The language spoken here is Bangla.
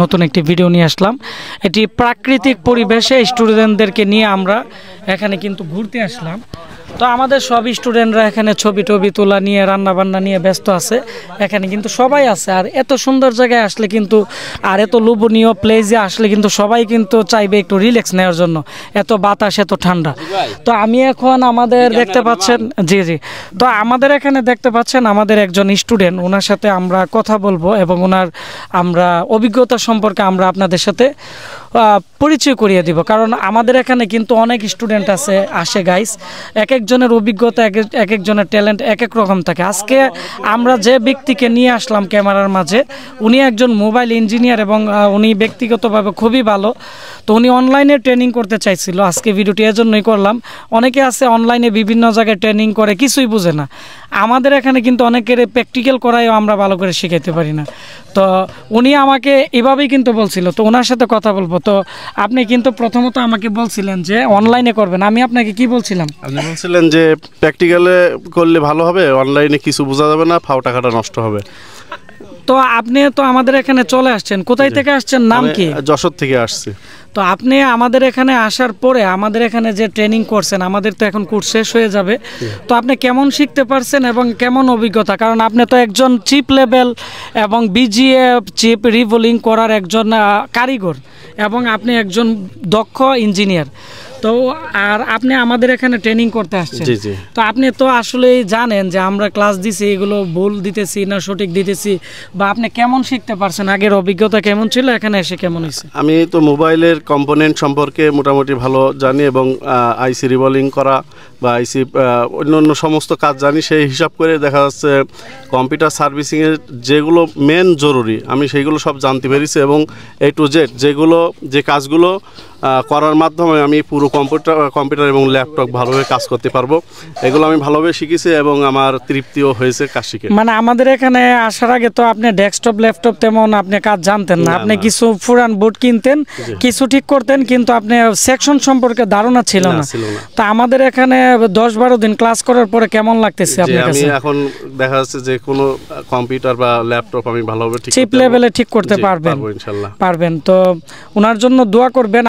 নতুন একটি ভিডিও নিয়ে আসলাম। এটি প্রাকৃতিক পরিবেশে স্টুডেন্টদেরকে নিয়ে আমরা এখানে কিন্তু ঘুরতে আসলাম। তো আমাদের সব স্টুডেন্টরা এখানে ছবি টবি তোলা নিয়ে রান্নাবান্না নিয়ে ব্যস্ত আছে। এখানে কিন্তু সবাই আছে। আর এত সুন্দর জায়গায় আসলে কিন্তু আর এত লোভনীয় প্লেসে আসলে কিন্তু সবাই কিন্তু চাইবে একটু রিল্যাক্স নেওয়ার জন্য। এত বাতাস, এত ঠান্ডা। তো আমি এখন আমাদের দেখতে পাচ্ছেন, জি জি, তো আমাদের এখানে দেখতে পাচ্ছেন আমাদের একজন স্টুডেন্ট, ওনার সাথে আমরা কথা বলবো এবং ওনার আমরা অভিজ্ঞতা সম্পর্কে আমরা আপনাদের সাথে পরিচয় করিয়ে দিব। কারণ আমাদের এখানে কিন্তু অনেক স্টুডেন্ট আসে গাইস, এক একজনের অভিজ্ঞতা এক একজনের ট্যালেন্ট এক এক রকম থাকে। আজকে আমরা যে ব্যক্তিকে নিয়ে আসলাম ক্যামেরার মাঝে, উনি একজন মোবাইল ইঞ্জিনিয়ার এবং উনি ব্যক্তিগতভাবে খুবই ভালো। তো উনি অনলাইনে ট্রেনিং করতে চাইছিল। আজকে ভিডিওটি এজন্যই করলাম। অনেকে আছে অনলাইনে বিভিন্ন জায়গায় ট্রেনিং করে, কিছুই বুঝে না। আমাদের এখানে কিন্তু অনেকের প্র্যাকটিক্যাল করাইও আমরা ভালো করে শিখাইতে পারি না। তো উনি আমাকে এভাবেই কিন্তু বলছিল, তো ওনার সাথে কথা বলবো। তো আপনি কিন্তু প্রথমত আমাকে বলছিলেন যে অনলাইনে করবেন, আমি আপনাকে কি বলছিলাম? আপনি বলছিলেন যে প্র্যাকটিক্যালে করলে ভালো হবে, অনলাইনে কিছু বোঝা যাবে না, ফাও টাকাটা নষ্ট হবে। তো আপনি তো আমাদের এখানে চলে আসছেন, কোথায় থেকে আসছেন, নাম কি? যশোর থেকে আসছি। তো আপনি আমাদের এখানে আসার পরে আমাদের এখানে যে ট্রেনিং করছেন, আমাদের তো এখন কোর্স শেষ হয়ে যাবে, তো আপনি কেমন শিখতে পারছেন এবং কেমন অভিজ্ঞতা? কারণ আপনি তো একজন চিপ লেভেল এবং বিজিএ চিপ রিভলিং করার একজন কারিগর এবং আপনি একজন দক্ষ ইঞ্জিনিয়ার। তো আর আপনি আমাদের এখানে ট্রেনিং করতে আসছেন। তো আপনি তো আসলেই জানেন যে আমরা ক্লাস দিছি, এগুলো ভুল দিতেছি না সঠিক দিতেছি, বা আপনি কেমন শিখতে পারছেন, আগের অভিজ্ঞতা কেমন ছিল, এখানে এসে কেমন হয়েছে? আমি তো মোবাইলের কম্পোনেন্ট সম্পর্কে মোটামুটি ভালো জানি এবং আইসি রিভলিং করা বা আইসি অন্য সমস্ত কাজ জানি। সেই হিসাব করে দেখা যাচ্ছে কম্পিউটার সার্ভিসিংয়ের যেগুলো মেন জরুরি আমি সেইগুলো সব জানতে পেরেছি এবং A to Z যে কাজগুলো করার মাধ্যমে আমি পুরো কম্পিউটার এবং ল্যাপটপ ভালোভাবে কাজ করতে পারবো, এগুলো আমি ভালোভাবে শিখেছি এবং আমার তৃপ্তিও হয়েছে কাজ শিখে। মানে আমাদের এখানে আসার আগে তো আপনি ডেস্কটপ ল্যাপটপ তেমন আপনি কাজ জানতেন না, আপনি কিছু পুরান বোর্ড কিনতেন, কিছু ঠিক করতেন, কিন্তু আপনি সেকশন সম্পর্কে ধারণা ছিল না। তা আমাদের এখানে 10-12 দিন ক্লাস করার পরে কেমন লাগতেছে আপনার কাছে? আমি এখন দেখা যাচ্ছে যে কোনো কম্পিউটার বা ল্যাপটপ আমি ভালোভাবে চিপ লেভেলে ঠিক করতে পারবেন, ইনশাআল্লাহ পারবেন। তো ওনার জন্য দোয়া করবেন।